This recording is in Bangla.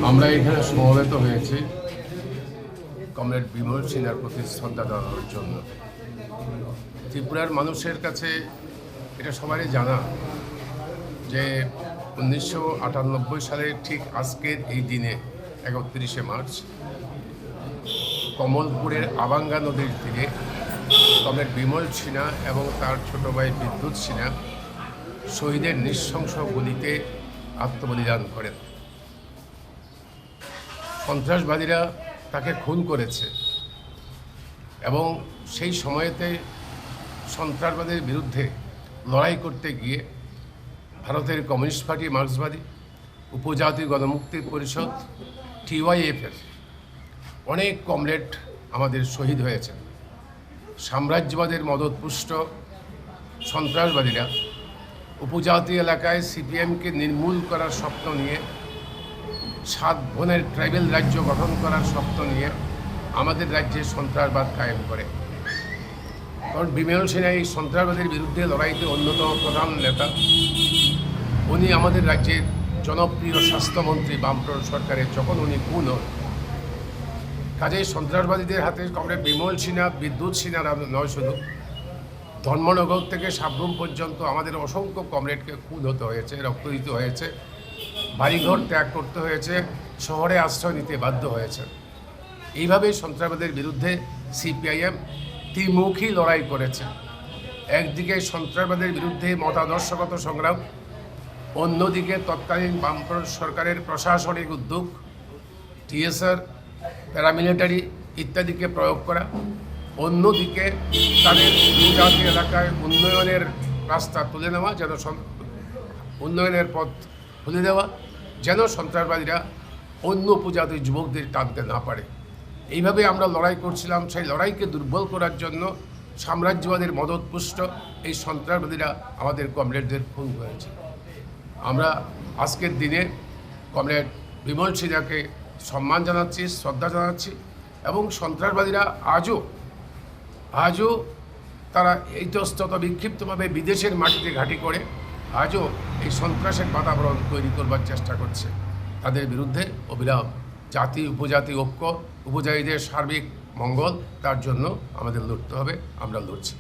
আমরা এখানে সমবেত হয়েছি কমরেড বিমল সিনহার প্রতি শ্রদ্ধা জানানোর জন্য। ত্রিপুরার মানুষের কাছে এটা সবারই জানা যে 1998 সালে ঠিক আজকের এই দিনে 31শে মার্চ কমলপুরের আবাঙ্গা নদীর তীরে কমরেড বিমল সিনহা এবং তার ছোট ভাই বিদ্যুৎ সিনহা শহীদের নৃশংস গুলিতে আত্মবলিদান করেন। সন্ত্রাসবাদীরা তাকে খুন করেছে এবং সেই সময়তে সন্ত্রাসবাদের বিরুদ্ধে লড়াই করতে গিয়ে ভারতের কমিউনিস্ট পার্টি, মার্ক্সবাদী, উপজাতি গণমুক্তি পরিষদ, TYFF অনেক কমরেড আমাদের শহীদ হয়েছেন। সাম্রাজ্যবাদের মদতপুষ্ট সন্ত্রাসবাদীরা উপজাতি এলাকায় CPMকে নির্মূল করার স্বপ্ন নিয়ে, 7 বোনের ট্রাইবেল রাজ্য গঠন করার স্বপ্ন নিয়ে আমাদের রাজ্যে সন্ত্রাসবাদ কায়েম করে। কারণ বিমল সিনহা এই সন্ত্রাসবাদের বিরুদ্ধে লড়াইতে অন্যতম প্রধান নেতা। উনি আমাদের রাজ্যের জনপ্রিয় স্বাস্থ্যমন্ত্রী বামফ্রন্ট সরকারের, যখন উনি খুন হন। কাজেই সন্ত্রাসবাদীদের হাতে কমরেড বিমল সিনহা, বিদ্যুৎ সিনহা নয়, শুধু ধর্মনগর থেকে সাবরুম পর্যন্ত আমাদের অসংখ্য কমরেডকে খুন হতে হয়েছে, রক্ত দিতে হয়েছে, বাড়িঘর ত্যাগ করতে হয়েছে, শহরে আশ্রয় নিতে বাধ্য হয়েছে। এইভাবেই সন্ত্রাসবাদের বিরুদ্ধে CPIM ত্রিমুখী লড়াই করেছে। একদিকে সন্ত্রাসবাদের বিরুদ্ধে মতাদর্শগত সংগ্রাম, অন্যদিকে তৎকালীন বামফ্রন্ট সরকারের প্রশাসনিক উদ্যোগ, TSR, প্যারামিলিটারি ইত্যাদিকে প্রয়োগ করা, অন্যদিকে তাদের উপজাতি এলাকায় উন্নয়নের রাস্তা তুলে নেওয়া, যেন উন্নয়নের পথ খুলে দেওয়া, যেন সন্ত্রাসবাদীরা অন্য উপজাতি যুবকদের টানতে না পারে। এইভাবে আমরা লড়াই করছিলাম। সেই লড়াইকে দুর্বল করার জন্য সাম্রাজ্যবাদের মদতপুষ্ট এই সন্ত্রাসবাদীরা আমাদের কমরেডদের খুন করেছে। আমরা আজকের দিনে কমরেড বিমল সিনহাকে সম্মান জানাচ্ছি, শ্রদ্ধা জানাচ্ছি এবং সন্ত্রাসবাদীরা আজও তারা ইতস্তত বিক্ষিপ্তভাবে বিদেশের মাটিতে ঘাঁটি করে আজও এই সন্ত্রাসের বাতাবরণ তৈরি করবার চেষ্টা করছে। তাদের বিরুদ্ধে অবিরাম জাতি উপজাতি ঐক্য, উপজাতিদের সার্বিক মঙ্গল, তার জন্য আমাদের লড়তে হবে। আমরা লড়ছি।